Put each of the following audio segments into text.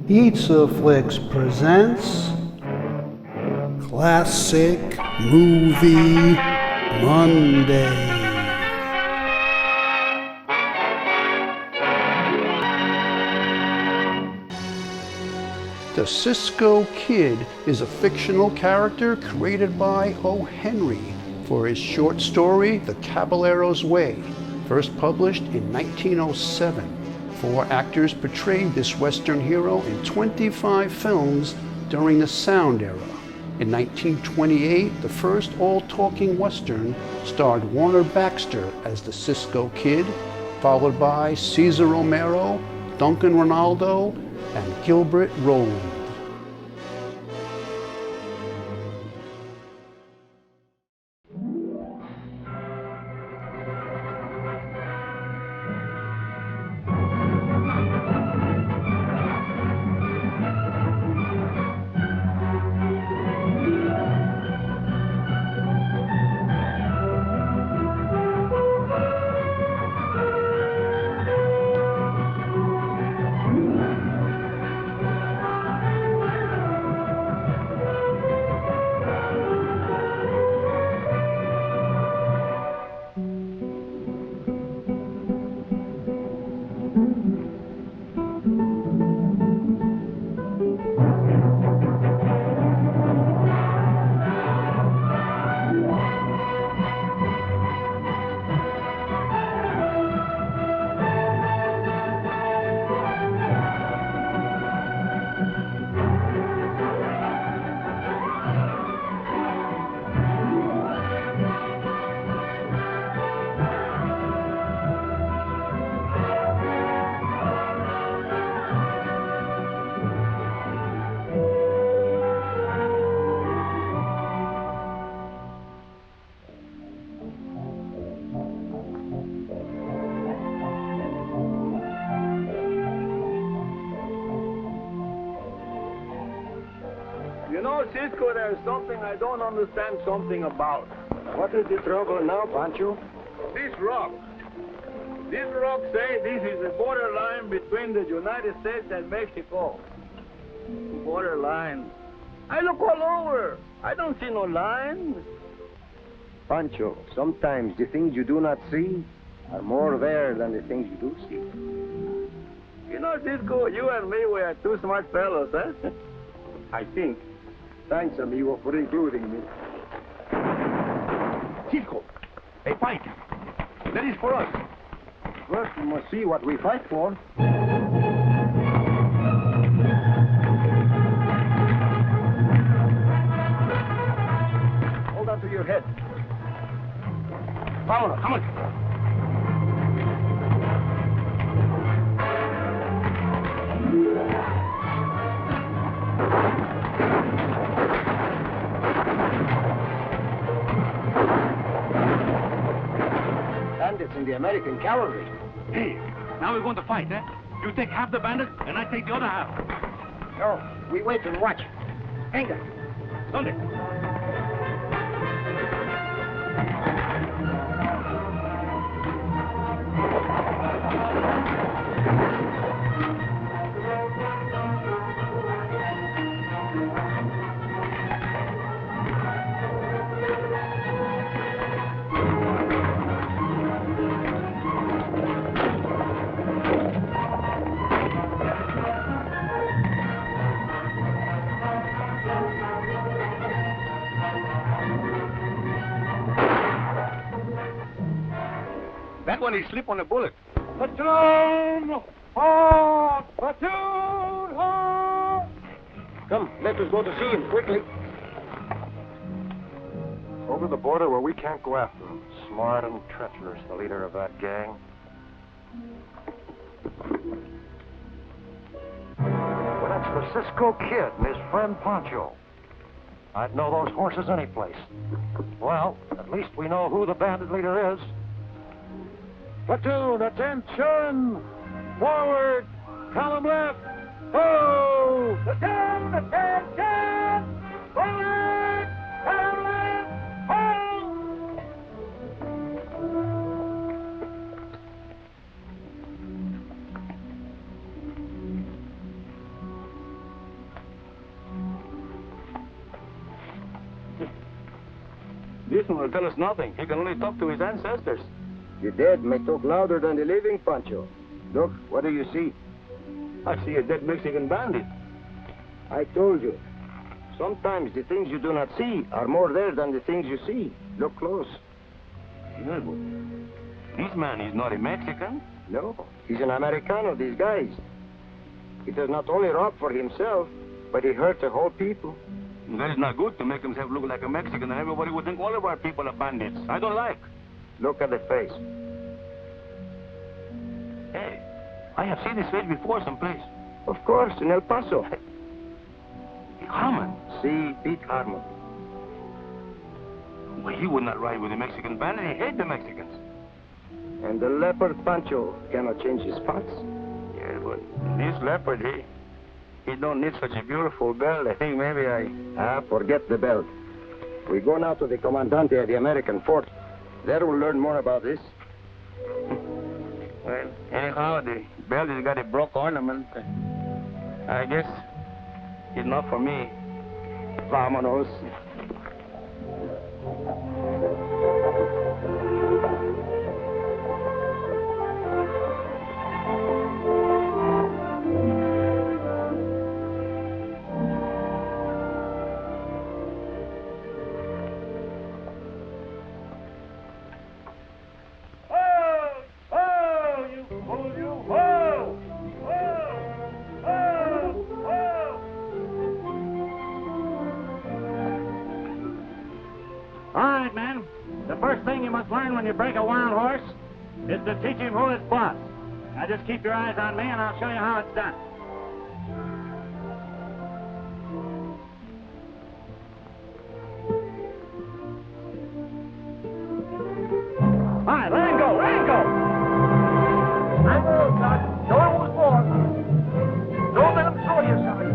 PizzaFLIX presents Classic Movie Monday. The Cisco Kid is a fictional character created by O. Henry for his short story, The Caballero's Way, first published in 1907. 4 actors portrayed this Western hero in 25 films during the Sound era. In 1928, the first all-talking Western starred Warner Baxter as the Cisco Kid, followed by Cesar Romero, Duncan Renaldo, and Gilbert Roland. You know, Cisco, there's something I don't understand something about. What is the trouble now, Pancho? This rock. This rock say this is the borderline between the United States and Mexico. Borderline. I look all over. I don't see no line. Pancho, sometimes the things you do not see are more there than the things you do see. You know, Cisco, you and me, we are two smart fellows, huh? I think. Thanks, amigo, for including me. Cisco, a fight. That is for us. First, we must see what we fight for. Hold on to your head. Vámonos, come on. Bandits in the American Cavalry. Hey, now we're going to fight, eh? You take half the bandits, and I take the other half. No, we wait and watch. Venga. ¿Dónde? That one, he slipped on a bullet. Platoon! Halt! Platoon! Halt! Come, let us go to see him quickly. Over the border where we can't go after him. Smart and treacherous, the leader of that gang. Well, that's the Cisco Kid and his friend Pancho. I'd know those horses any place. Well, at least we know who the bandit leader is. Platoon, attention! Forward! Column left! Ho! Platoon, attention! Forward! Column left! Ho! This one will tell us nothing. He can only talk to his ancestors. The dead may talk louder than the living, Pancho. Look, what do you see? I see a dead Mexican bandit. I told you. Sometimes the things you do not see are more there than the things you see. Look close. Yeah, but this man is not a Mexican. No, he's an Americano disguised. He does not only rob for himself, but he hurt the whole people. That is not good to make himself look like a Mexican, and everybody would think all of our people are bandits. I don't like. Look at the face. Hey, I have seen his face before someplace. Of course, in El Paso. Harmon. See, Pete Harmon. Well, he would not ride with a Mexican bandit. He hates the Mexicans. And the leopard Pancho cannot change his spots. Yeah, but this leopard, he don't need such a beautiful belt. I think maybe forget the belt. We go now to the Comandante of the American fort. There we'll learn more about this. Well, anyhow, the belt has got a broke ornament. I guess it's not for me. Vámonos. When you break a wild horse is to teach him who is boss. Now just keep your eyes on me and I'll show you how it's done. All right, let him go, let him go. I know, Doc. Show him who's boss. Don't let him throw you something.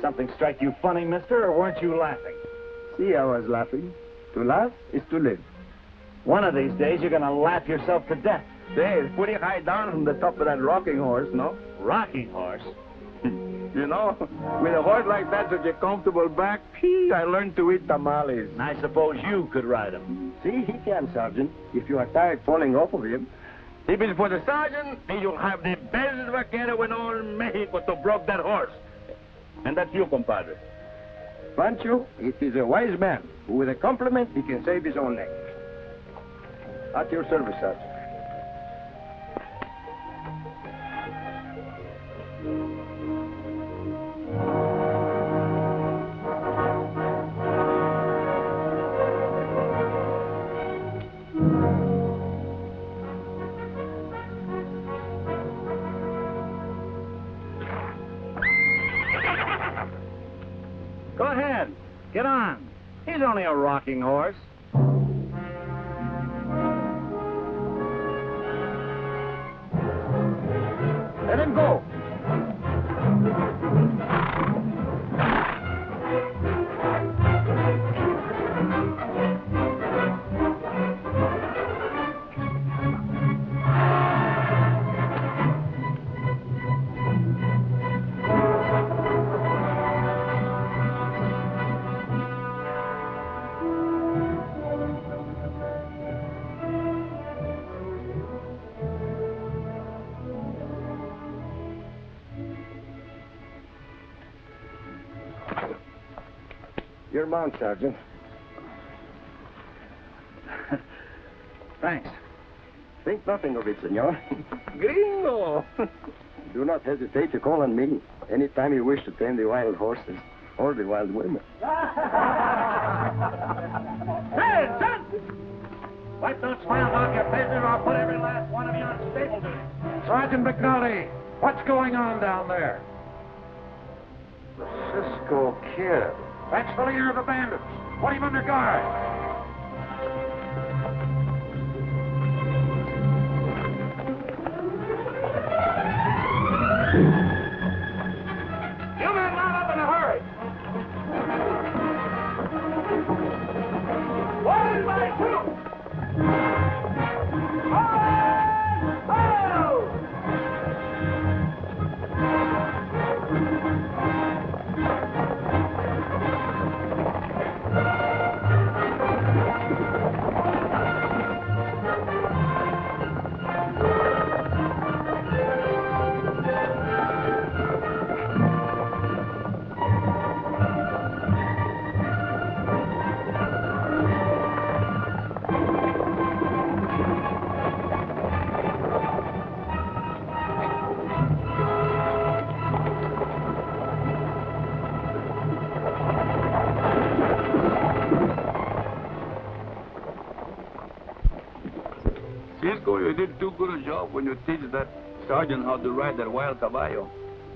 Something strike you funny, mister, or weren't you laughing? See, I was laughing. To laugh is to live. One of these days, you're gonna laugh yourself to death. Say, it's pretty high down from the top of that rocking horse, no? Rocking horse? You know, with a horse like that, such a comfortable back, I learned to eat tamales. And I suppose you could ride him. See, he can, Sergeant, if you are tired falling off of him. If it's for the sergeant, you'll have the best vaquero in all Mexico to broke that horse. And that's you, compadre. Pancho, it is a wise man who, with a compliment, he can save his own neck. At your service, Sergeant. Go ahead. Get on. He's only a rocking horse. Let him go. Your mount, Sergeant. Thanks. Think nothing of it, senor. Gringo! Do not hesitate to call on me anytime you wish to tame the wild horses or the wild women. Hey, son! Wipe those smiles off your faces or I'll put every last one of you on stable duty. Sergeant McNulty, what's going on down there? The Cisco Kid. That's the leader of the bandits. Put him under guard. Cisco, you did too good a job when you teach that sergeant how to ride that wild caballo.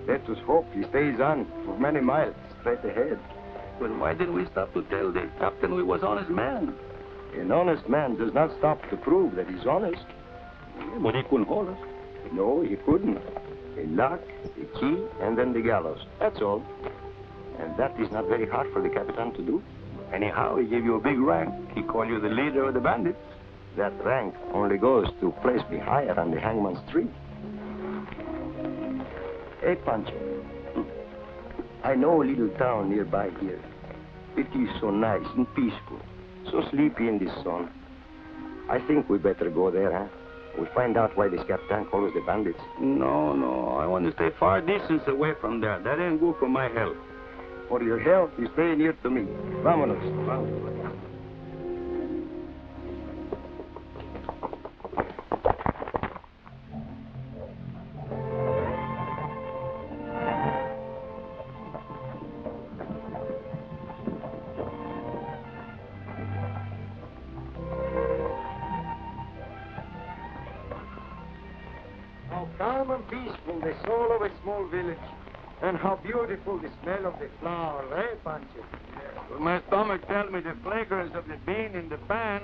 Let us hope he stays on for many miles straight ahead. But why didn't we stop to tell the captain we was honest man? An honest man does not stop to prove that he's honest. Yeah, but he couldn't hold us. No, he couldn't. A lock, a key, and then the gallows. That's all. And that is not very hard for the Capitan to do. Anyhow, he gave you a big rank. He called you the leader of the bandits. That rank only goes to place me higher on the hangman's tree. Hey, Pancho. I know a little town nearby here. It is so nice and peaceful, so sleepy in the sun. I think we better go there, huh? We'll find out why this Capitan calls us the bandits. No, I want to stay far distance away from there. That ain't good for my health. For your health, you stay near to me. Vámonos. Vámonos. How calm and peaceful the soul of a small village. And how beautiful the smell of the flowers, eh, Pancho? Well, my stomach tells me the fragrance of the bean in the pan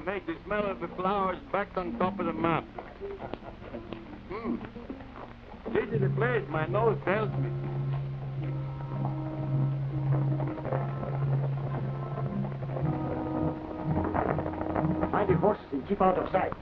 make the smell of the flowers back on top of the map. This is the place my nose tells me. Mind the horses and keep out of sight.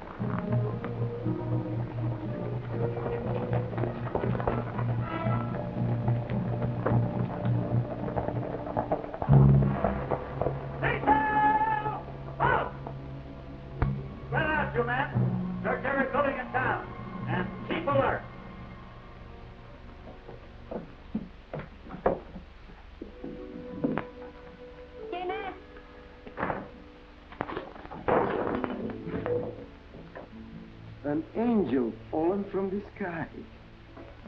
An angel fallen from the sky.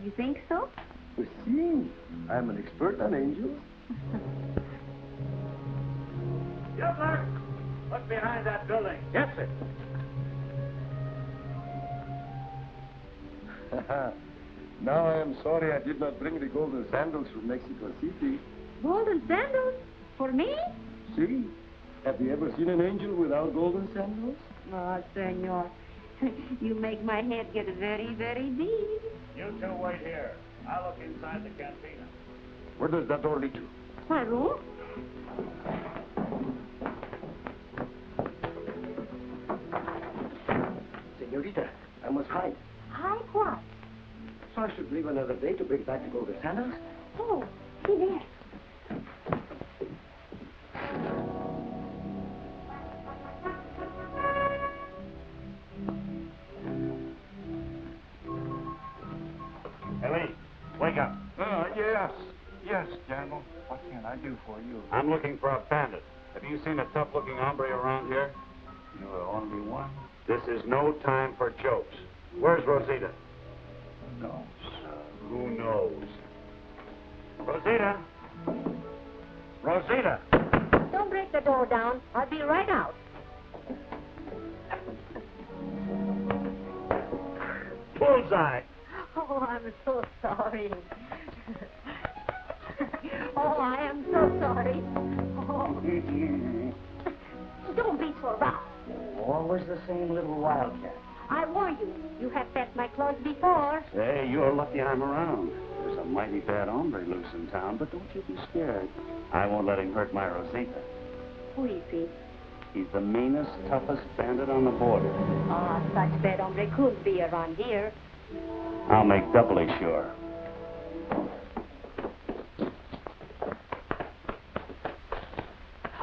You think so? You see, I'm an expert on angels. Butler, look behind that building. Yes, sir. Now I am sorry I did not bring the golden sandals from Mexico City. Golden sandals? For me? See? Have you ever seen an angel without golden sandals? Oh, senor. You make my head get very, very deep. You two wait here. I'll look inside the cantina. Where does that door lead to? My room? Senorita, I must hide. Hide what? So I should leave another day to bring back the golden sandals? Oh, see there. Ellie, wake up. Yes, General. What can I do for you? I'm looking for a bandit. Have you seen a tough-looking hombre around here? You're the only one. This is no time for jokes. Where's Rosita? No. Who knows? Rosita! Rosita! Don't break the door down. I'll be right out. Bullseye! Oh, I'm so sorry. Oh, I am so sorry. Oh. Don't be so rough. Always the same little wildcat. I warn you, you have fetched my clothes before. Hey, you're lucky I'm around. There's a mighty bad hombre loose in town, but don't you be scared. I won't let him hurt my Rosita. Who is he? He's the meanest, toughest bandit on the border. Ah, such bad hombre couldn't be around here. I'll make doubly sure.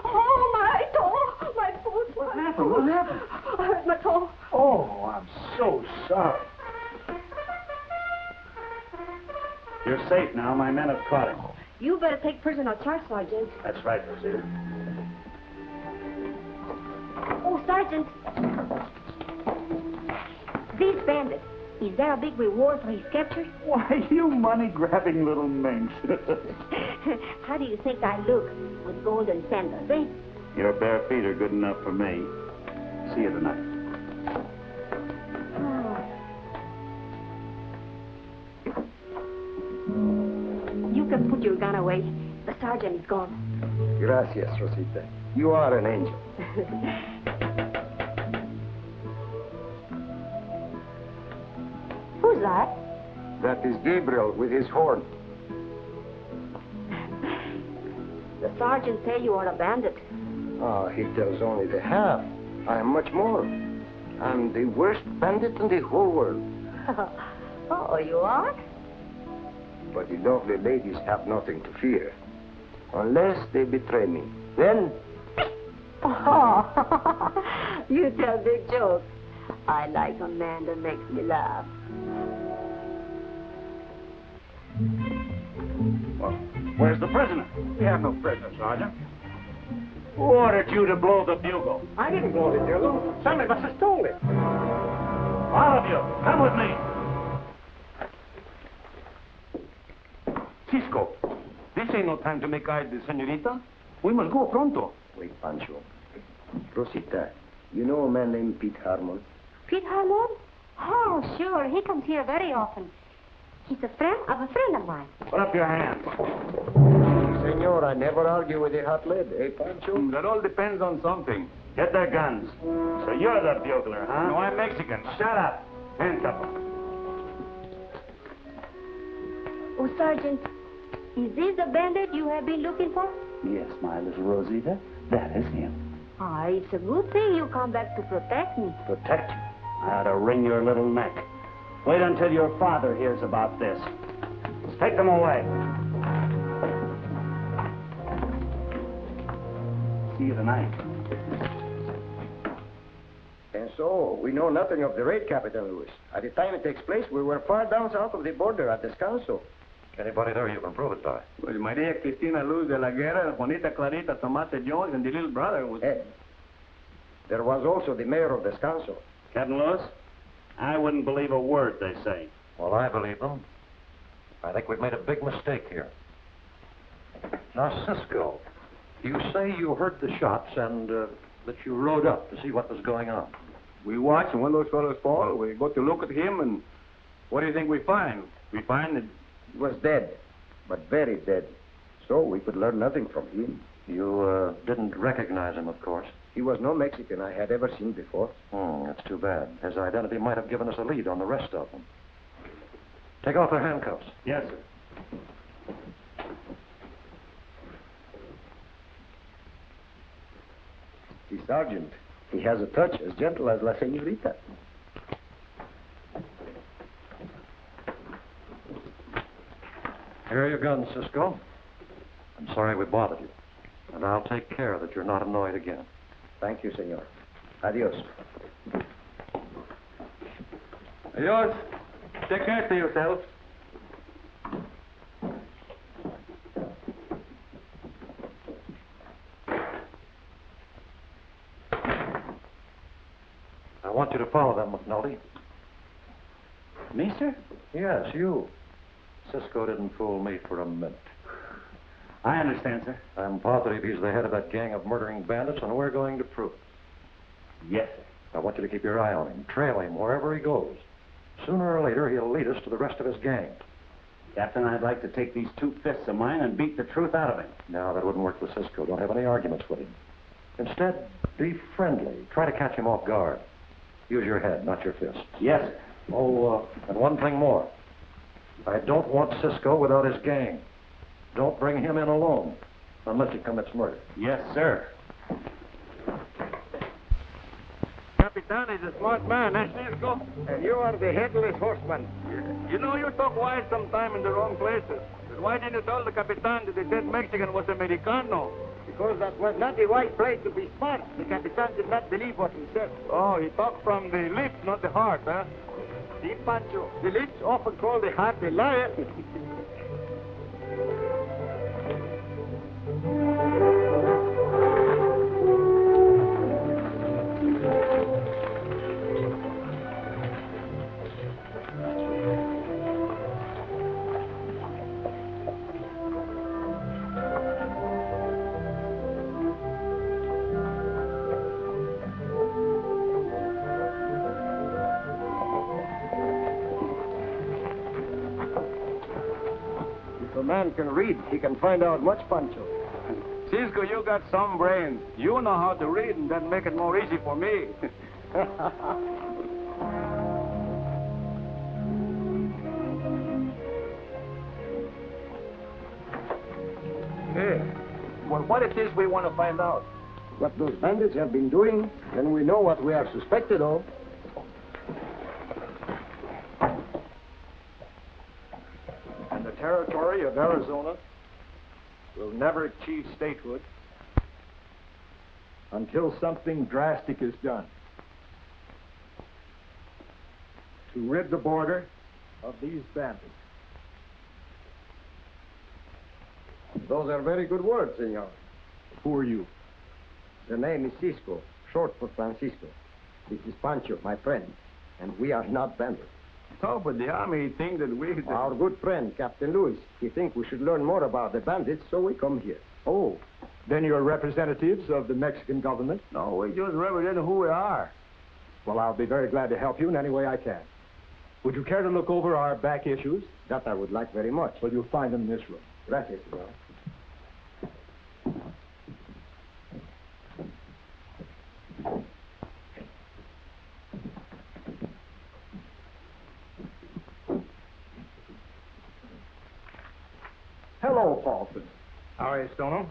Oh, my toe! My foot! What happened? What happened? I hurt my toe. Oh, I'm so sorry. You're safe now. My men have caught him. You better take prisoner charge, Sergeant. That's right, Rosita. Oh, Sergeant. These bandits. Is there a big reward for his capture? Why, you money-grabbing little minx. How do you think I look with golden sandals, eh? Your bare feet are good enough for me. See you tonight. You can put your gun away. The sergeant is gone. Gracias, Rosita. You are an angel. Who's that? That is Gabriel with his horn. The sergeant say you are a bandit. Ah, he tells only the half. I am much more. I'm the worst bandit in the whole world. Oh, you are? But the lovely ladies have nothing to fear. Unless they betray me. Then... Oh, you tell big jokes. I like a man that makes me laugh. Well, where's the prisoner? We have no prisoner, Sergeant. Who ordered you to blow the bugle? I didn't blow the bugle. Somebody must have stole it. All of you, come with me. Cisco, this ain't no time to make eyes with senorita. We must go pronto. Wait, Pancho. Rosita, you know a man named Pete Harmon? Pete Harmon? Oh, sure. He comes here very often. He's a friend of mine. Put up your hands. Senor, I never argue with a hot lead, eh, Pancho? That all depends on something. Get their guns. So you're the bugler, huh? No, I'm Mexican. Shut up. Handcuff them. Oh, Sergeant, is this the bandit you have been looking for? Yes, my little Rosita. That is him. Ah, it's a good thing you come back to protect me. Protect you? I ought to wring your little neck. Wait until your father hears about this. Take them away. See you tonight. And so, we know nothing of the raid, Captain Lewis. At the time it takes place, we were far down south of the border at Descanso. Anybody there you can prove it by? Pues Maria Cristina Luz de la Guerra, Juanita Clarita, Tomate Jones, and the little brother was... Ed, there was also the mayor of Descanso. Captain Lewis, I wouldn't believe a word they say. Well, I believe them. I think we've made a big mistake here. Now, Cisco, you say you heard the shots and that you rode up to see what was going on. We watch, and when those fellows fall, we go to look at him, and what do you think we find? We find that... He was dead, but very dead. So we could learn nothing from him. You didn't recognize him, of course. He was no Mexican I had ever seen before. That's too bad. His identity might have given us a lead on the rest of them. Take off their handcuffs. Yes, sir. The sergeant, he has a touch as gentle as La Señorita. Here are your guns, Cisco. I'm sorry we bothered you. And I'll take care that you're not annoyed again. Thank you, senor. Adios. Adios. Take care of yourself. I want you to follow them, McNulty. Me, sir? Yes, you. Cisco didn't fool me for a minute. I understand, sir. I'm positive he's the head of that gang of murdering bandits, and we're going to prove it. Yes, sir. I want you to keep your eye on him. Trail him wherever he goes. Sooner or later, he'll lead us to the rest of his gang. Captain, I'd like to take these 2 fists of mine and beat the truth out of him. No, that wouldn't work with Cisco. Don't have any arguments with him. Instead, be friendly. Try to catch him off guard. Use your head, not your fist. Yes, sir. Oh, and one thing more. I don't want Cisco without his gang. Don't bring him in alone, unless he commits murder. Yes, sir. Capitan is a smart man, eh, Cisco? And you are the headless horseman. You know, you talk wise sometime in the wrong places. But why didn't you tell the Capitan that the dead Mexican was Americano? Because that was not the right place to be smart. The Capitan did not believe what he said. Oh, he talked from the lips, not the heart, huh? See, Pancho, the lips often call the heart a liar. If a man can read, he can find out much, Pancho. Cisco, you got some brains. You know how to read, and that make it more easy for me. Hey, well, what it is we want to find out? What those bandits have been doing, then we know what we are suspected of. And the territory of Arizona will never achieve statehood until something drastic is done to rid the border of these bandits. Those are very good words, senor. Who are you? The name is Cisco, short for Francisco. This is Pancho, my friend, and we are not bandits. Oh, but the army think that we... Our good friend, Captain Lewis, he thinks we should learn more about the bandits, so we come here. Oh, then you're representatives of the Mexican government? No, we just represent who we are. Well, I'll be very glad to help you in any way I can. Would you care to look over our back issues? That I would like very much. Well, you'll find them in this room. Gracias, senor. Hello, Paulson. How are you, Stoneham?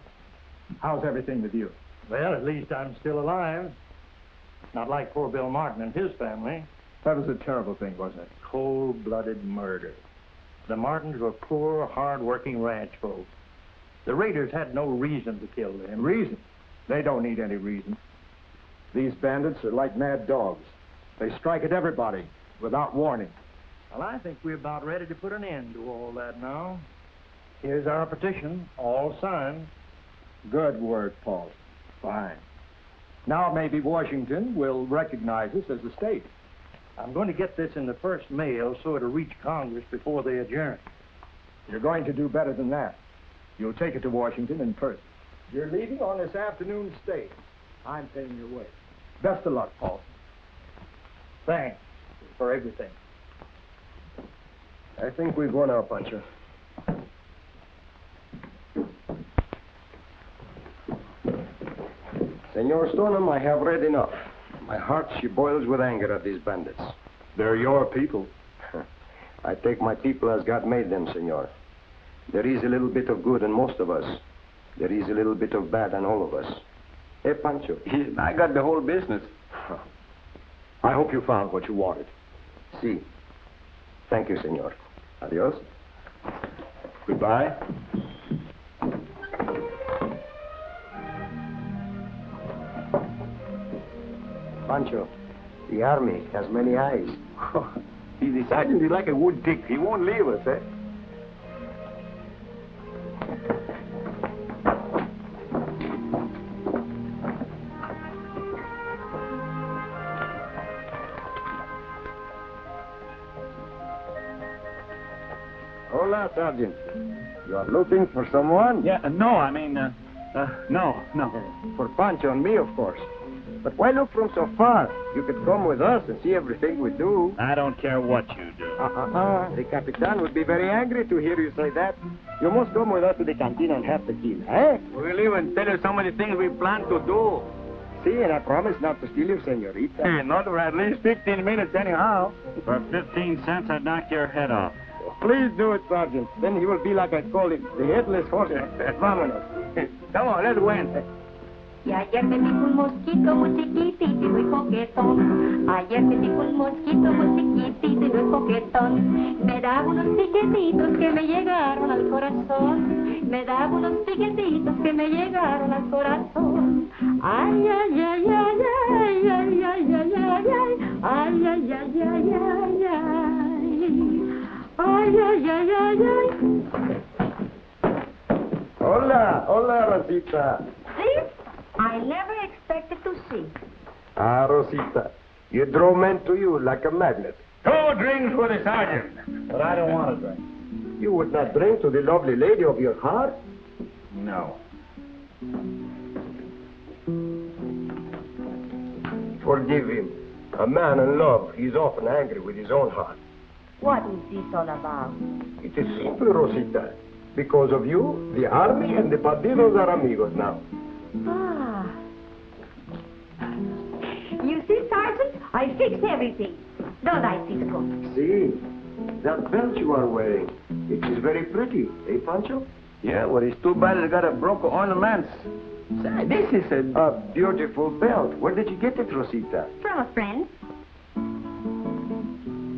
How's everything with you? Well, at least I'm still alive. Not like poor Bill Martin and his family. That was a terrible thing, wasn't it? Cold-blooded murder. The Martins were poor, hard-working ranch folk. The raiders had no reason to kill them. Reason? They don't need any reason. These bandits are like mad dogs. They strike at everybody without warning. Well, I think we're about ready to put an end to all that now. Here's our petition, all signed. Good work, Paul. Fine. Now maybe Washington will recognize us as a state. I'm going to get this in the first mail so it'll reach Congress before they adjourn. You're going to do better than that. You'll take it to Washington in person. You're leaving on this afternoon's stage. I'm paying your way. Best of luck, Paul. Thanks for everything. I think we go now, Pancho. Senor Stoneham, I have read enough. My heart, she boils with anger at these bandits. They're your people. I take my people as God made them, senor. There is a little bit of good in most of us. There is a little bit of bad in all of us. Hey, Pancho. I got the whole business. I hope you found what you wanted. Si. Thank you, senor. Adios. Goodbye. Pancho, the army has many eyes. The sergeant is like a wood tick. He won't leave us, eh? Hola, Sergeant. You are looking for someone? Yeah, no, I mean, no. For Pancho and me, of course. But why look from so far? You could come with us and see everything we do. I don't care what you do. The Capitan would be very angry to hear you say that. You must come with us to the canteen and have the kill, eh? We'll even tell you some of the things we plan to do. See, and I promise not to steal your senorita. Hey, not for at least 15 minutes anyhow. For 15 cents, I'd knock your head off. Please do it, Sergeant. Then he will be like I call him, the headless horseman. Vámonos. Come on, let's win. Y ayer me dijo un mosquito muy chiquitito y muy coquetón. Ayer me dijo un mosquito muy chiquitito y muy coquetón. Me daba unos piquetitos que me llegaron al corazón. Me daba unos piquetitos que me llegaron al corazón. Ay, ay, ay, ay, ay, ay, ay, ay, ay, ay, ay, ay, ay, ay, ay, ay. Ay, ay, ay, ay, ay. Hola, hola, Rosita. See? I never expected to see. Ah, Rosita, you draw men to you like a magnet. 2 drinks for the sergeant. But I don't want to drink. You would not drink to the lovely lady of your heart? No. Forgive him. A man in love, he's often angry with his own heart. What is this all about? It is simple, Rosita. Because of you, the army and the bandidos are amigos now. Ah. You see, Sergeant, I fixed everything. Don't I, Cisco? See, that belt you are wearing, it is very pretty, eh, Pancho? Yeah, well, it's too bad it got a broken ornaments. Say, this is A beautiful belt. Where did you get it, Rosita? From a friend.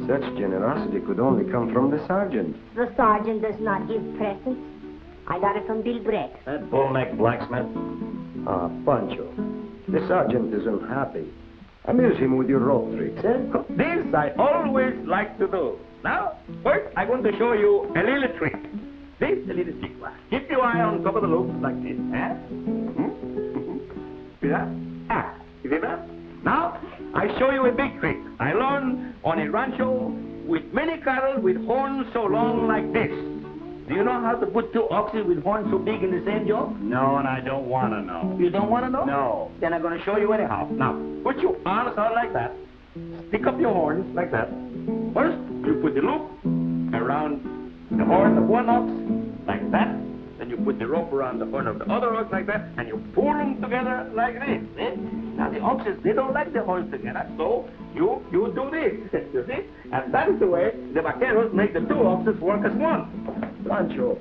Such generosity could only come from the sergeant. The sergeant does not give presents. I got it from Bill Brett. That bull-necked blacksmith. Ah, Pancho, the sergeant is unhappy. Amuse him with your rope tricks, eh? This I always like to do. Now, first I'm going to show you a little trick. This is a little trick. Keep your eye on top of the loop like this, eh? See that? Ah, you see that? Now, I show you a big trick. I learned on a rancho with many cattle with horns so long like this. Do you know how to put 2 oxen with horns so big in the same job? No, and I don't want to know. You don't want to know? No. Then I'm going to show you anyhow. Now, put your arms out like that. Stick up your horns like that. First, you put the loop around the horn of one ox like that. Then you put the rope around the horn of the other ox like that, and you pull them together like this. Eh? Now the oxes, they don't like the horns together, so you do this, you see? And that is the way the vaqueros make the 2 oxes work as one. Pancho,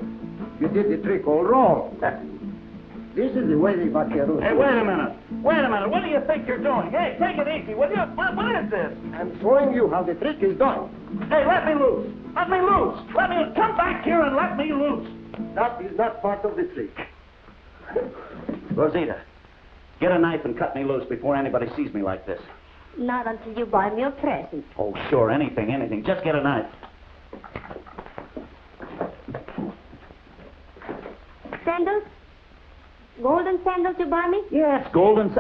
you did the trick all wrong. This is the way the vaqueros... Hey, wait a minute. Wait a minute. What do you think you're doing? Hey, take it easy, will you? What is this? I'm showing you how the trick is done. Hey, let me loose. Let me loose. Let me come back here and let me loose. That is not part of the trick. Rosita, get a knife and cut me loose before anybody sees me like this. Not until you buy me a present. Oh, sure, anything. Just get a knife. Sandals? Golden sandals you buy me? Yes, golden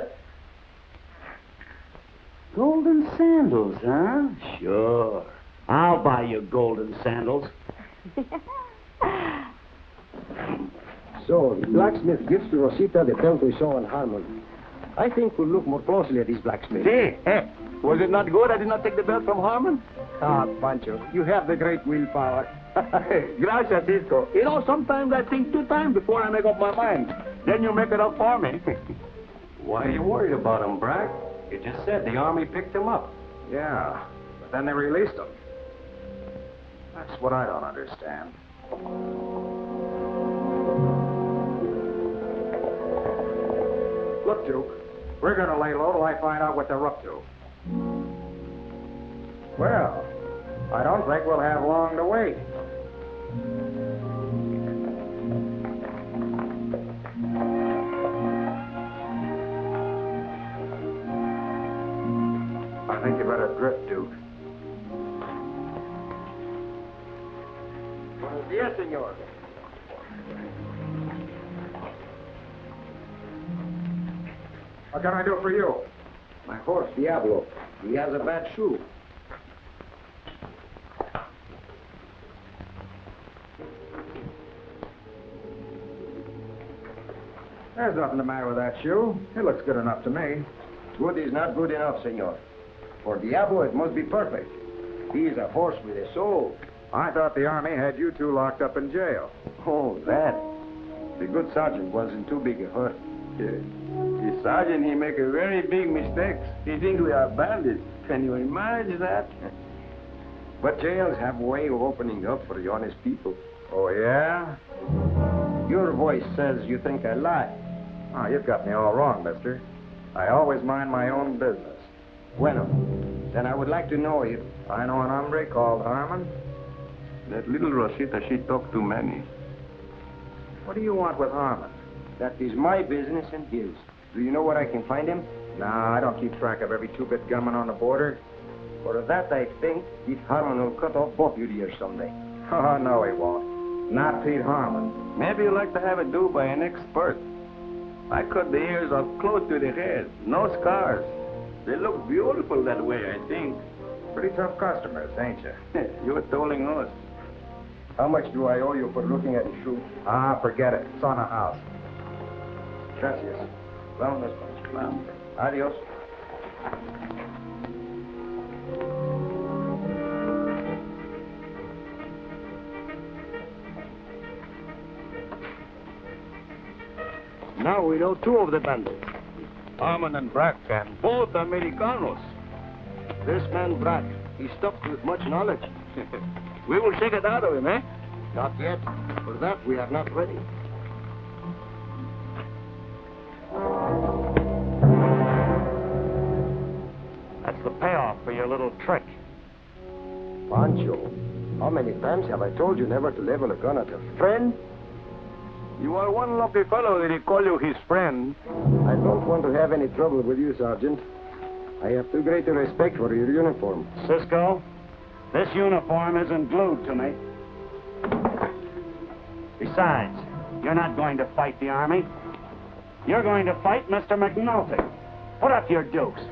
sandals, huh? Sure. I'll buy you golden sandals. So, the blacksmith gives to Rosita the belt we saw in Harmon. I think we'll look more closely at this blacksmith. See, was it not good I did not take the belt from Harmon? Ah, Pancho, you have the great willpower. Gracias, Cisco. You know, sometimes I think 2 times before I make up my mind. Then you make it up for me. Why are you worried about him, Brack? You just said the army picked him up. Yeah, but then they released him. That's what I don't understand. Look, Duke, we're going to lay low till I find out what they're up to. Well, I don't think we'll have long to wait. I think you better drift, Duke. Buenos dias, senor. What can I do for you? My horse, Diablo. He has a bad shoe. There's nothing the matter with that shoe. It looks good enough to me. Good is not good enough, senor. For Diablo, it must be perfect. He is a horse with a soul. I thought the Army had you 2 locked up in jail. Oh, that. The good sergeant was in too big a hurt. The sergeant, he make a very big mistake. He think we are bandits. Can you imagine that? But jails have a way of opening up for the honest people. Oh, yeah? Your voice says you think I lie. Oh, you've got me all wrong, mister. I always mind my own business. Bueno, then I would like to know if... I know an hombre called Harmon. That little Rosita, she talked too many. What do you want with Harmon? That is my business and his. Do you know where I can find him? Nah, I don't keep track of every two-bit gunman on the border. For that, I think Pete Harmon will cut off both your ears someday. Oh, no, he won't. Not Pete Harmon. Maybe you like to have it do by an expert. I cut the ears off close to the head. No scars. They look beautiful that way, I think. Pretty tough customers, ain't you? You're telling us. How much do I owe you for looking at the shoe? Ah, forget it. It's on the house. Gracias. Vámonos, Pancho. Adios. Now we know two of the bandits. Harmon and Brack, and both Americanos. This man, Brack, he's stuffed with much knowledge. We will shake it out of him, eh? Not yet. For that, we are not ready. That's the payoff for your little trick. Pancho, how many times have I told you never to level a gun at a friend? You are one lucky fellow that he call you his friend. I don't want to have any trouble with you, Sergeant. I have too great a respect for your uniform. Cisco, this uniform isn't glued to me. Besides, you're not going to fight the Army. You're going to fight Mr. McNulty. Put up your dukes.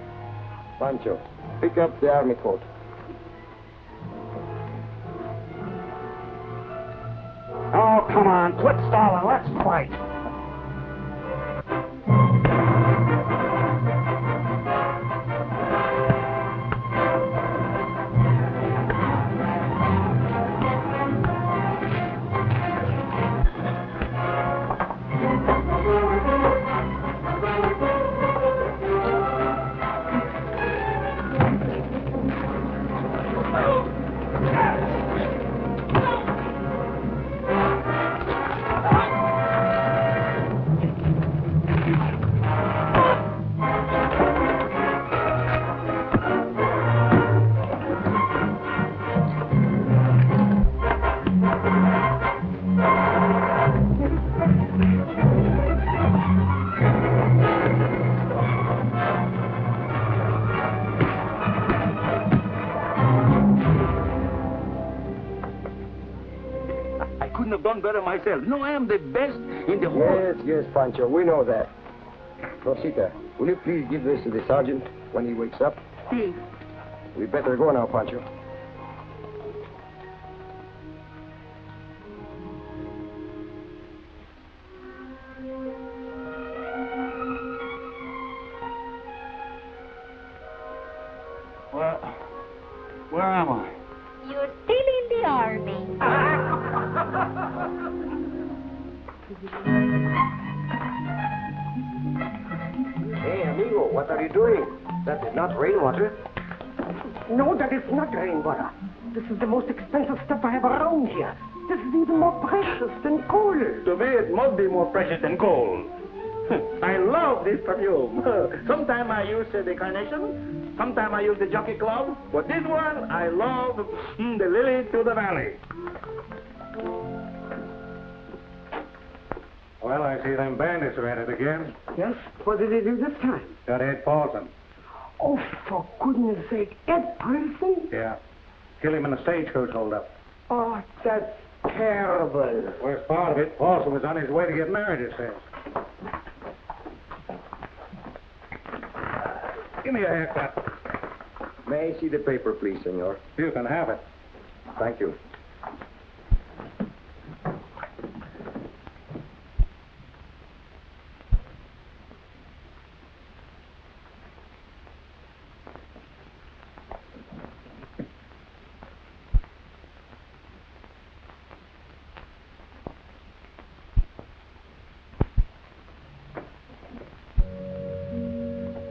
Pancho, pick up the Army coat. Oh, come on, quit stalling. Let's fight. Done better myself. No, I am the best in the whole... Yes, Pancho, we know that. Rosita, will you please give this to the sergeant when he wakes up? Si. We better go now, Pancho. Where am I? You're still in the Army. Hey, amigo, what are you doing? That is not rainwater. No, that is not rainwater. This is the most expensive stuff I have around here. This is even more precious than coal. To me, it must be more precious than gold. I love this perfume. Sometimes I use the carnation, sometimes I use the jockey club, but this one I love the lily to the valley. Well, I see them bandits are at it again. Yes? What did they do this time? Got Ed Paulson. Oh, for goodness sake, Ed Paulson? Yeah. Killed him in a stagecoach holdup. Oh, that's terrible. Worst part of it, Paulson was on his way to get married, it says. Give me a haircut. May I see the paper, please, senor? You can have it. Thank you.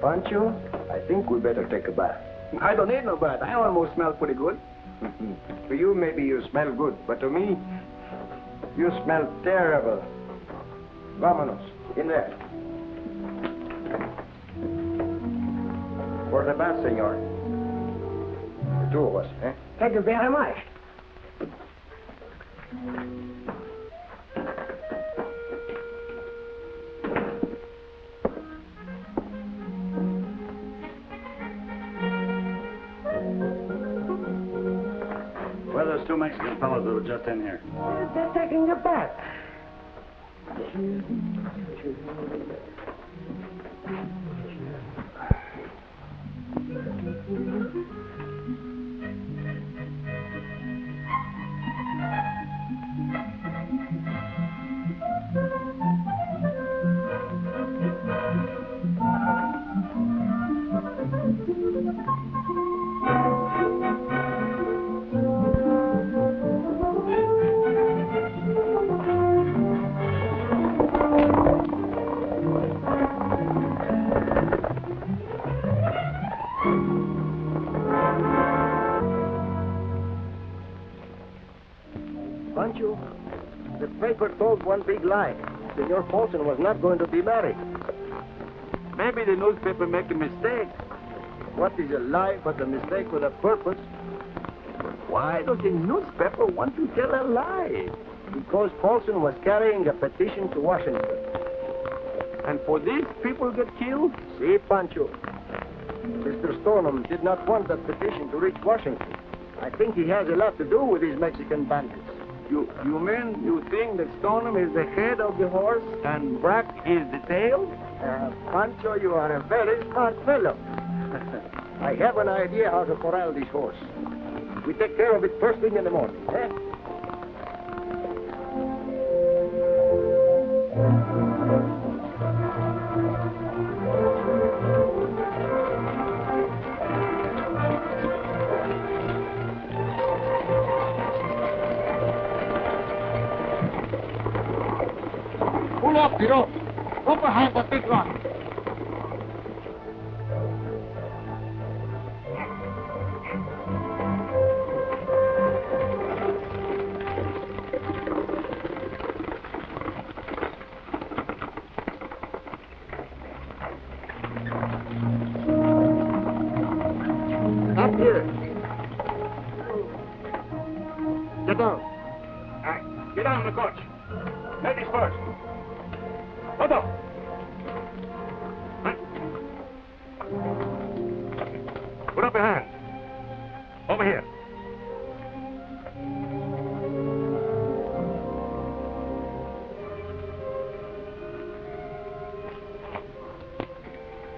Pancho, I think we better take a bath. I don't need no bath. I almost smell pretty good. To you, maybe you smell good, but to me, you smell terrible. Vámonos. In there. for the bath, senor. The two of us, eh? Thank you very much. Well, there's two Mexican fellows that were just in here. They're taking a bath. Pancho, the paper told one big lie. Senor Paulson was not going to be married. Maybe the newspaper make a mistake. What is a lie but a mistake with a purpose? Why does the newspaper want to tell a lie? Because Paulson was carrying a petition to Washington. And for these people get killed? See, Pancho. Mr. Stoneham did not want that petition to reach Washington. I think he has a lot to do with these Mexican bandits. You mean you think that Stoneham is the head of the horse and Brack is the tail? Pancho, you are a very smart fellow. I have an idea how to corral this horse. We take care of it first thing in the morning, eh? Pull up, Tito. Go behind the big rock. Up here. Get down. All right, get on the coach. Ladies first. Otto. Huh? Put up your hands. Over here.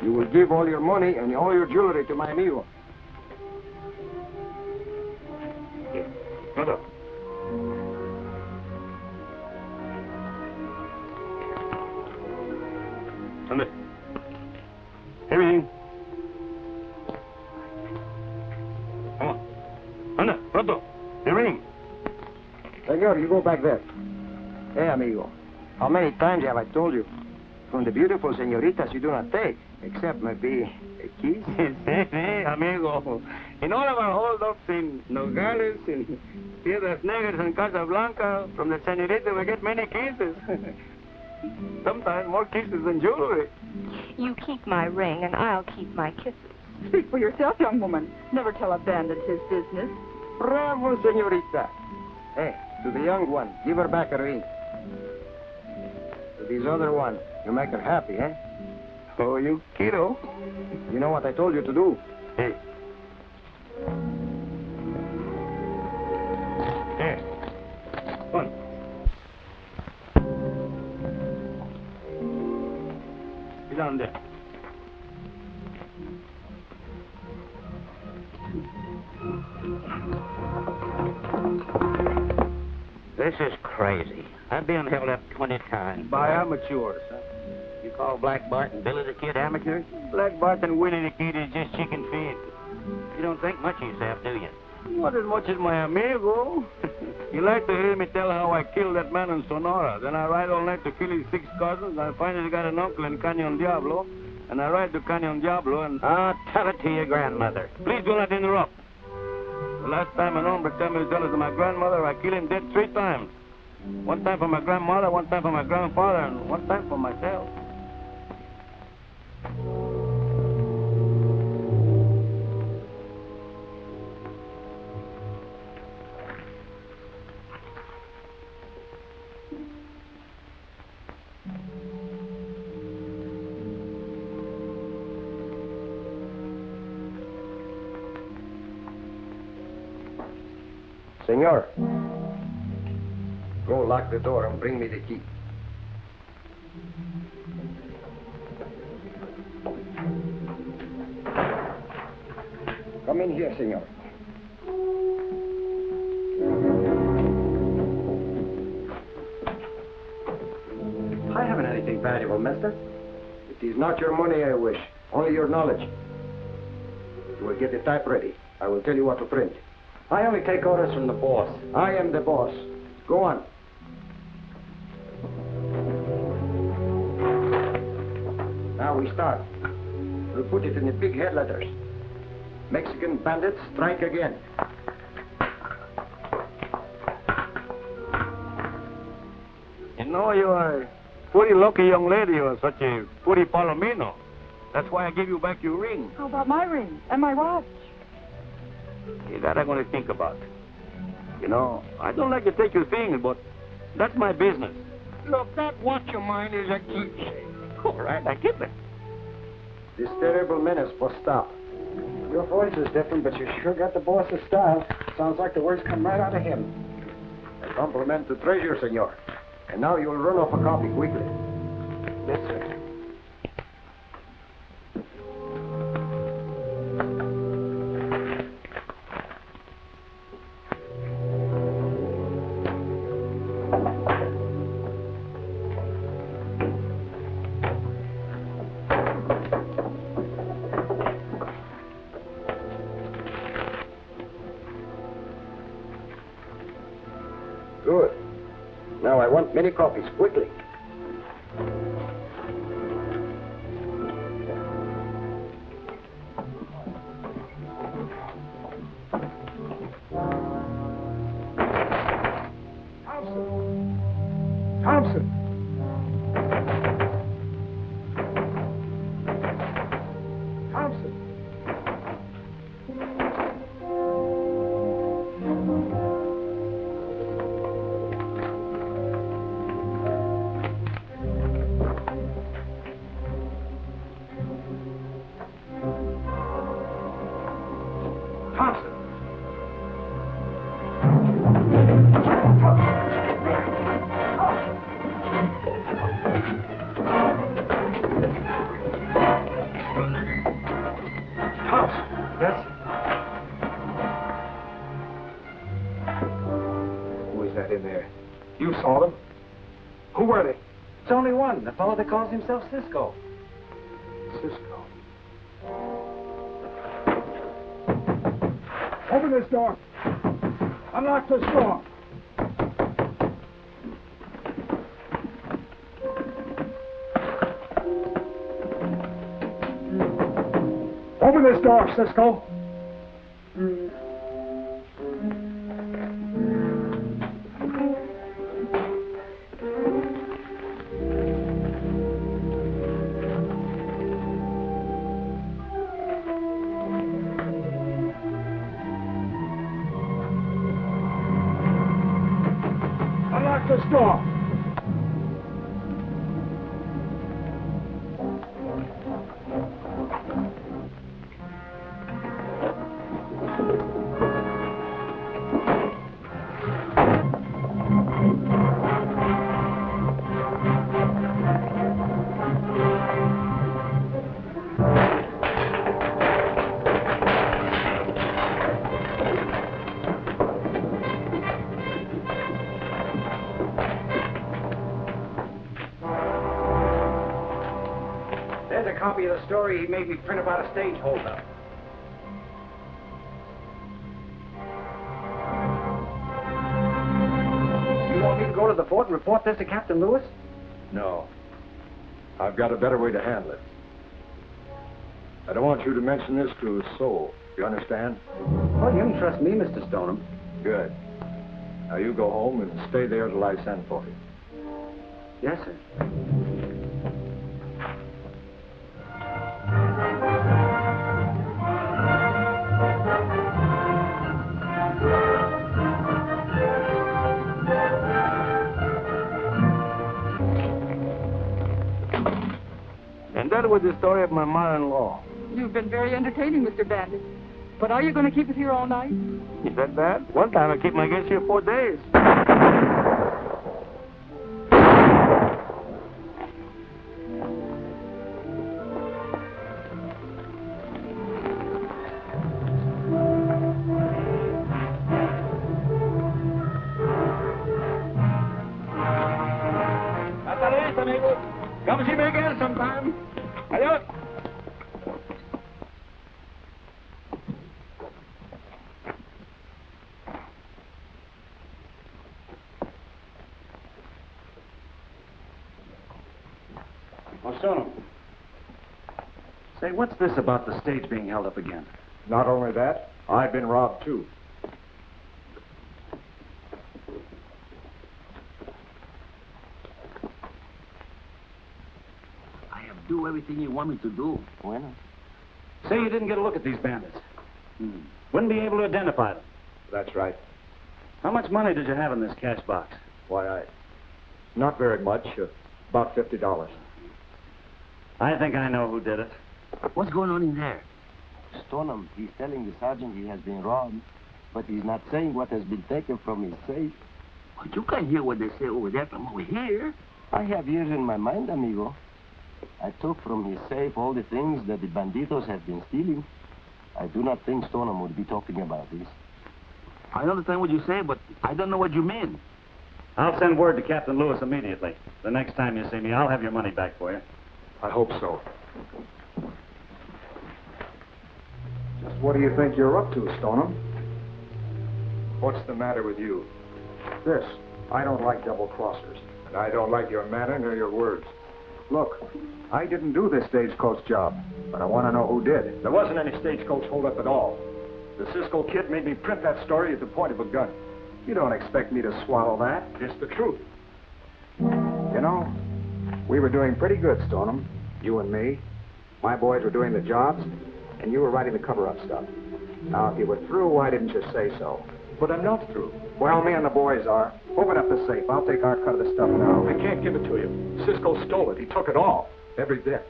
You will give all your money and all your jewelry to my amigo. Otto. Ande. Everything. Come on. Anda, pronto. The ring. Senor, you go back there. Hey, amigo. How many times have I told you? From the beautiful senoritas you do not take, except maybe a kiss. Amigo. In all of our hold-ups in Nogales, in Piedras Negras and Casablanca, from the senorita we get many kisses. Sometimes more kisses than jewelry. You keep my ring, and I'll keep my kisses. Speak for yourself, young woman. Never tell a bandit his business. Bravo, senorita. Hey, to the young one, give her back a ring. To this other one, you make her happy, eh? Oh, you kiddo. You know what I told you to do? Hey. Hey. One. Get down there. This is crazy. I've been held up 20 times. By amateurs, huh? You call Black Bart and Billy the Kid amateurs? Black Bart and Willie the Kid is just chicken feed. You don't think much of yourself, do you? Not as much as my amigo. You like to hear me tell how I killed that man in Sonora. Then I ride all night to kill his 6 cousins. I finally got an uncle in Cañon Diablo. And I ride to Cañon Diablo and... Tell it to your grandmother. Please do not interrupt. The last time an hombre tell me to tell it to my grandmother, I killed him dead 3 times. One time for my grandmother, one time for my grandfather, and one time for myself. Senor, go lock the door and bring me the key. Come in here, senor. I haven't anything valuable, mister. It is not your money I wish, only your knowledge. You will get the type ready. I will tell you what to print. I only take orders from the boss. I am the boss. Go on. Now we start. We'll put it in the big head letters. Mexican bandits strike again. You know, you are a pretty lucky young lady. You are such a pretty palomino. That's why I gave you back your ring. How about my ring and my watch? Hey, that I'm going to think about. You know, I don't like to take your things, but that's my business. Look, that watch of mine is a keepsake. All right, I keep it. This terrible menace must stop. Your voice is different, but you sure got the boss's style. Sounds like the words come right out of him. A compliment to treasure, senor. And now you'll run off a copy quickly. Yes, sir. Good. Now I want many copies, quickly. Thompson! You saw them? Who were they? It's only one, the fellow that calls himself Cisco. Cisco. Open this door. Unlock this door. Open this door, Cisco. Unlock this door. There's a copy of the story he made me print about a stage holdup. You want me to go to the fort and report this to Captain Lewis? No. I've got a better way to handle it. I don't want you to mention this to a soul. You understand? Well, you can trust me, Mr. Stoneham. Good. Now you go home and stay there till I send for you. Yes, sir. And that was the story of my mother-in-law. You've been very entertaining, Mr. Bandit. But are you going to keep us here all night? Is that bad? One time I kept my guests here 4 days. Hasta la vista, amigo. Come see me again sometime. Adios. Say, what's this about the stage being held up again? Not only that, I've been robbed too. I have do everything you want me to do. Bueno. Say you didn't get a look at these bandits. Wouldn't be able to identify them. That's right. How much money did you have in this cash box? Why, not very much. About $50. I think I know who did it. What's going on in there? Stoneham, he's telling the sergeant he has been robbed, but he's not saying what has been taken from his safe. But you can hear what they say over there from over here. I have ears in my mind, amigo. I took from his safe all the things that the banditos have been stealing. I do not think Stoneham would be talking about this. I understand what you say, but I don't know what you mean. I'll send word to Captain Lewis immediately. The next time you see me, I'll have your money back for you. I hope so. Just what do you think you're up to, Stoneham? What's the matter with you? This. I don't like double-crossers. And I don't like your manner nor your words. Look, I didn't do this stagecoach job, but I want to know who did. There wasn't any stagecoach holdup at all. The Cisco Kid made me print that story at the point of a gun. You don't expect me to swallow that. It's the truth. You know, we were doing pretty good, Stoneham. You and me. My boys were doing the jobs, and you were writing the cover-up stuff. Now, if you were through, why didn't you say so? But I'm not through. Well, me and the boys are. Open up the safe. I'll take our cut of the stuff now. I can't give it to you. Cisco stole it. He took it all. Every bit.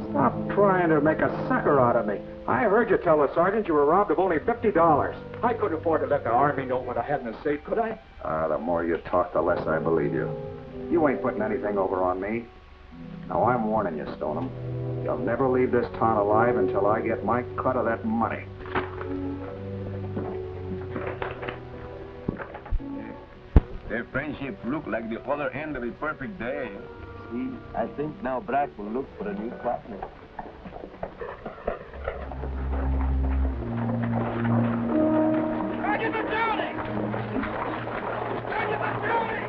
Stop trying to make a sucker out of me. I heard you tell the sergeant you were robbed of only $50. I couldn't afford to let the Army know what I had in the safe, could I? The more you talk, the less I believe you. You ain't putting anything over on me. Now, I'm warning you, Stoneham. You'll never leave this town alive until I get my cut of that money. Their friendship looked like the other end of a perfect day. See, I think now Brack will look for a new partner. Sergeant Patriotic! Sergeant Patriotic!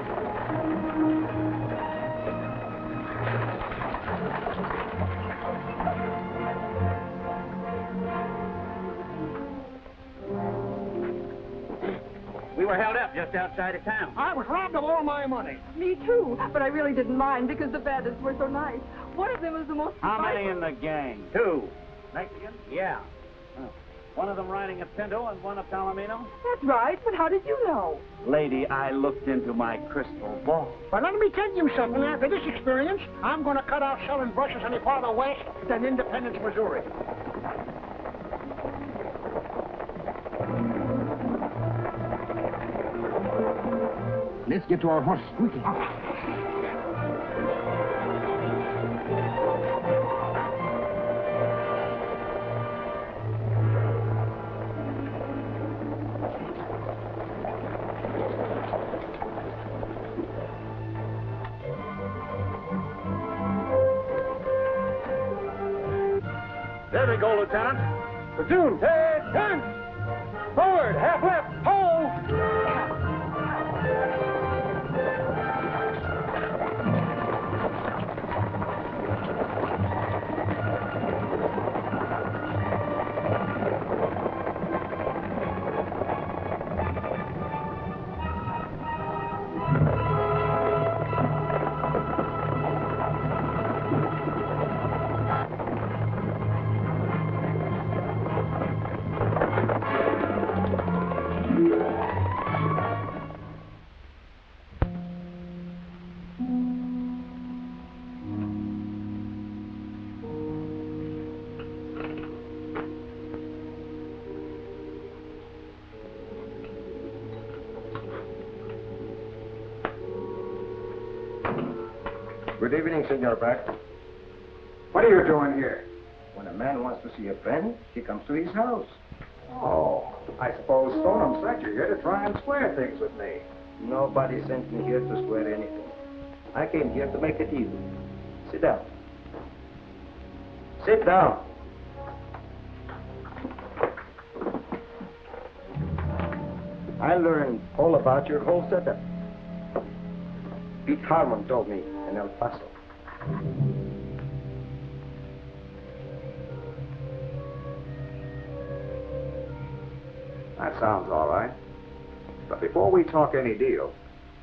We were held up just outside of town. I was robbed of all my money. Me too, but I really didn't mind because the bandits were so nice. One of them was the most... How many in the gang? 2. Mexican? Yeah. Oh. One of them riding a Pinto and one a Palomino? That's right, but how did you know? Lady, I looked into my crystal ball. But let me tell you something. After this experience, I'm going to cut out selling brushes any farther west than Independence, Missouri. Let's get to our horses quickly. There we go, Lieutenant. Platoon, head, turn! Forward, half left, hold! Good evening, Senor Beck. What are you doing here? When a man wants to see a friend, he comes to his house. Oh, I suppose Stoneham sent you here to try and square things with me. Nobody sent me here to swear anything. I came here to make it easy. Sit down. Sit down. I learned all about your whole setup. Pete Harmon told me in El Paso. That sounds all right. But before we talk any deal,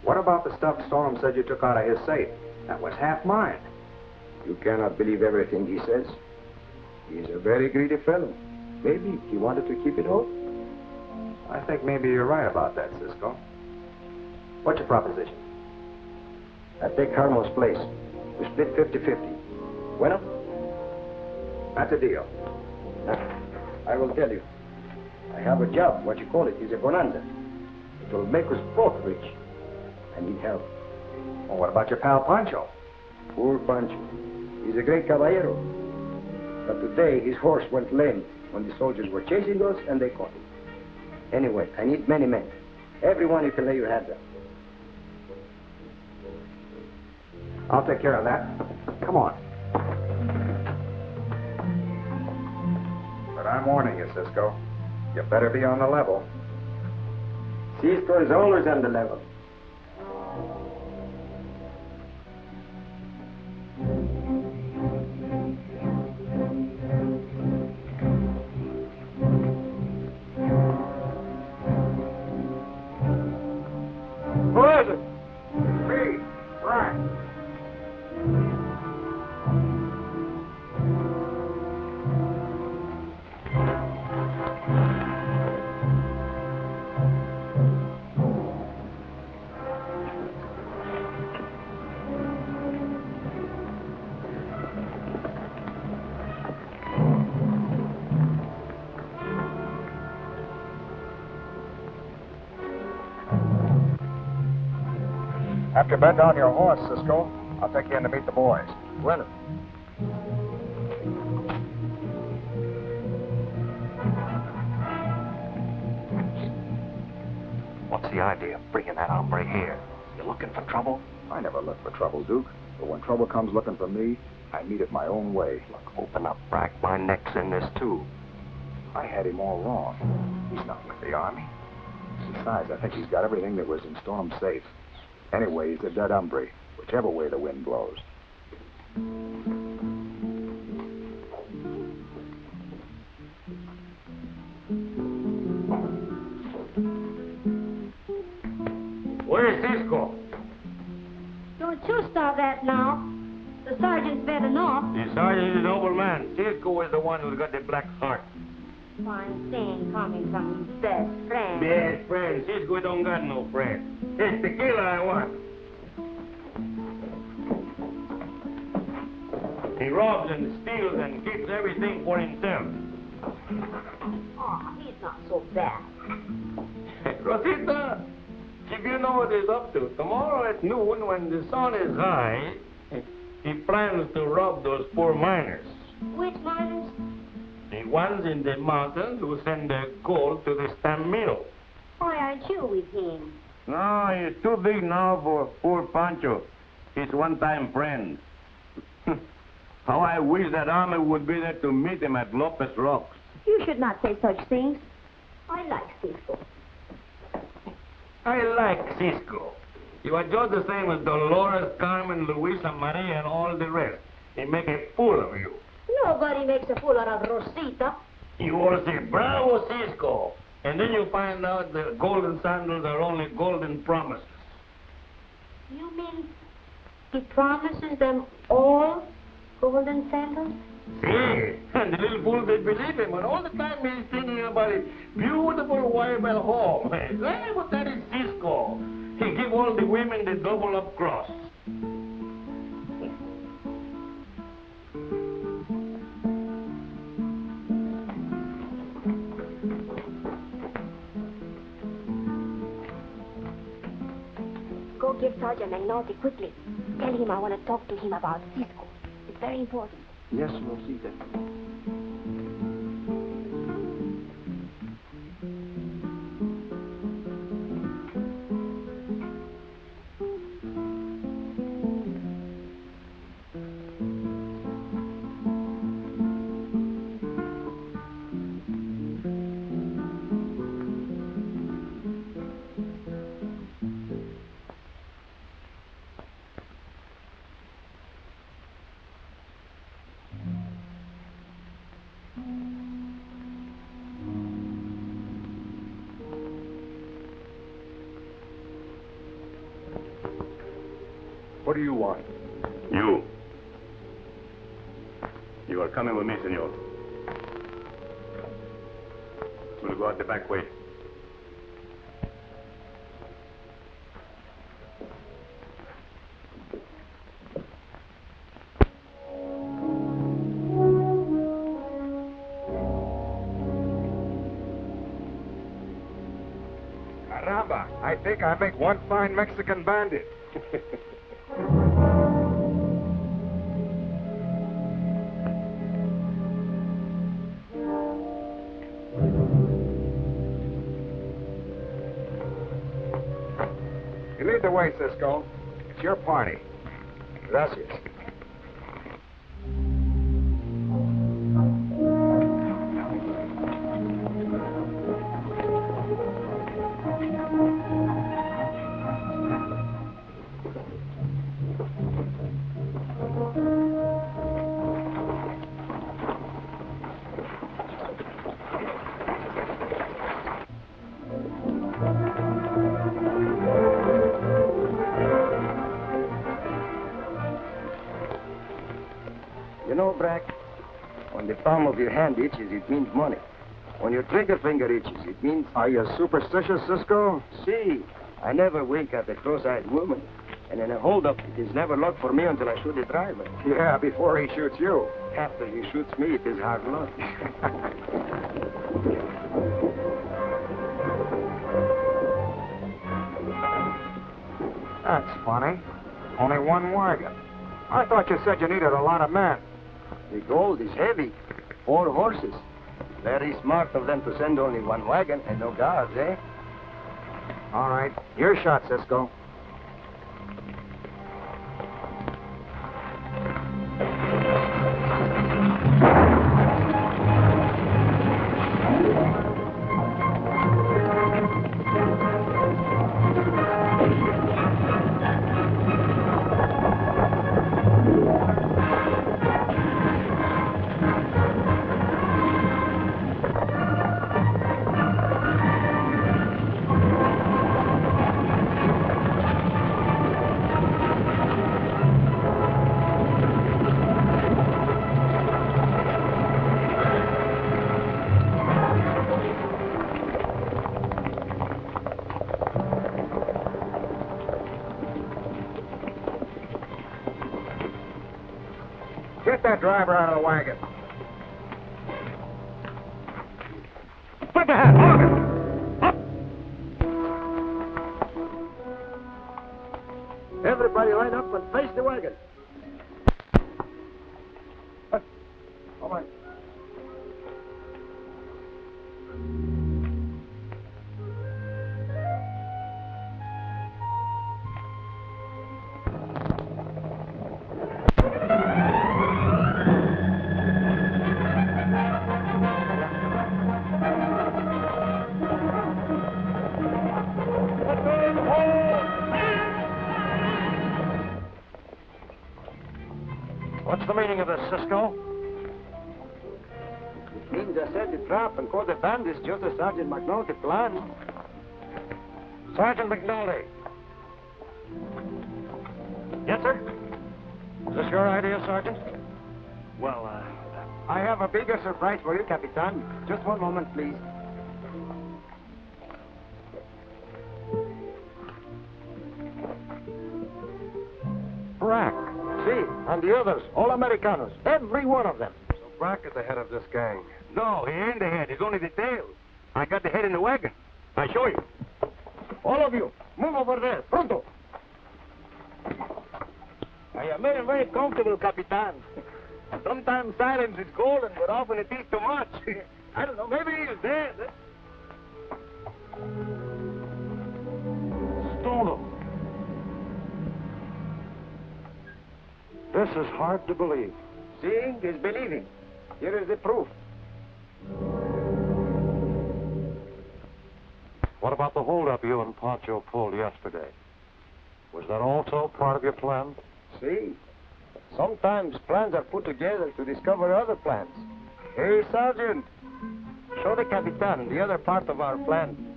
what about the stuff Stoneham said you took out of his safe? That was half mine. You cannot believe everything he says. He's a very greedy fellow. Maybe he wanted to keep it all. I think maybe you're right about that, Cisco. What's your proposition? I take Harmon's place. We split 50-50. Bueno? That's a deal. Now, I will tell you. I have a job, what you call it, is a bonanza. It will make us both rich. I need help. Well, what about your pal Pancho? Poor Pancho. He's a great caballero. But today his horse went lame when the soldiers were chasing us and they caught him. Anyway, I need many men. Everyone you can lay your hands on. I'll take care of that. Come on. But I'm warning you, Cisco. You better be on the level. Cisco is always on the level. Who is it? Me, Frank. After you bed down your horse, Cisco, I'll take you in to meet the boys. Bueno. What's the idea of bringing that hombre here? You looking for trouble? I never look for trouble, Duke. But when trouble comes looking for me, I meet it my own way. Look, open up, Brack. My neck's in this, too. I had him all wrong. He's not with the Army. Besides, I think he's got everything that was in Stoneham safe. Anyway, he's a dead hombre, whichever way the wind blows. Where's Cisco? Don't you stop that now. The sergeant's bad enough. The sergeant is a noble man. Cisco is the one who's got the black heart. Fine thing coming from his best friend. Best friend. Cisco don't got no friend. It's the killer I want. He robs and steals and keeps everything for himself. Oh, he's not so bad. Rosita, if you know what he's up to, tomorrow at noon when the sun is high, he plans to rob those poor miners. Which miners? The ones in the mountains who send their gold to the stamp mill. Why aren't you with him? No, he's too big now for poor Pancho, his one-time friend. How I wish that army would be there to meet him at Lopez Rocks. You should not say such things. I like Cisco. I like Cisco. You are just the same as Dolores, Carmen, Luisa, Maria, and all the rest. They make a fool of you. Nobody makes a fool out of Rosita. You all say, bravo, Cisco. And then you find out that golden sandals are only golden promises. You mean he promises them all golden sandals? See, and the little fools, they believe him, and all the time he's thinking about a beautiful wife at home. Hey, but that is Cisco. He give all the women the double-up cross. Go give Sergeant McNulty quickly. Tell him I want to talk to him about Cisco. It's very important. Yes, Rosita. What do you want? You. You are coming with me, senor. We'll go out the back way. Caramba, I think I make one fine Mexican bandit. You lead the way, Cisco. It's your party. Gracias. You know, Brack, when the palm of your hand itches, it means money. When your trigger finger itches, it means... Are you superstitious, Cisco? See, I never wink at a cross-eyed woman. And in a hold-up, it is never luck for me until I shoot the driver. Yeah, before he shoots you. After he shoots me, it is hard luck. That's funny. Only one wagon. I thought you said you needed a lot of men. The gold is heavy. 4 horses. Very smart of them to send only one wagon and no guards, eh? All right. Your shot, Cisco. Get that driver out of the wagon. Put the hat, Morgan! Up! Everybody line up and face the wagon. All right. What's the meaning of this, Cisco? It means I set the trap and caught the bandits just as Sergeant McNulty planned. Sergeant McNulty. Yes, sir? Is this your idea, Sergeant? Well, I have a bigger surprise for you, Capitan. Just one moment, please. Brack. See, and the others, all Americanos, every one of them. So Brack is the head of this gang. No, he ain't the head. He's only the tail. I got the head in the wagon. I show you. All of you, move over there, pronto. I am very, very comfortable, Capitan. Sometimes silence is golden, but often it is too much. I don't know, maybe he is dead. Stone him. This is hard to believe. Seeing is believing. Here is the proof. What about the holdup you and Pancho pulled yesterday? Was that also part of your plan? See? Sometimes plans are put together to discover other plans. Hey, Sergeant. Show the Capitan the other part of our plan.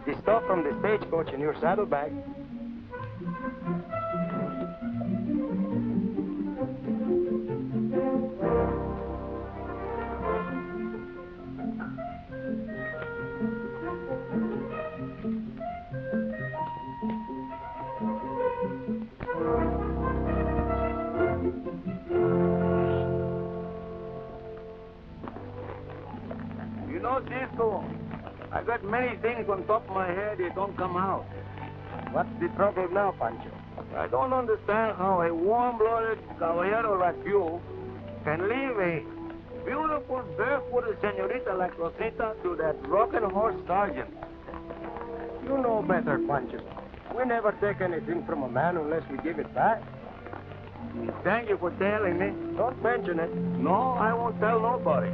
The stuff from the stagecoach in your saddlebag. You know, Cisco, I got many things on top of my head that don't come out. What's the trouble now, Pancho? I don't understand how a warm-blooded caballero like you can leave a beautiful, barefooted senorita like Rosita to that rocking horse sergeant. You know better, Pancho. We never take anything from a man unless we give it back. Thank you for telling me. Don't mention it. No, I won't tell nobody.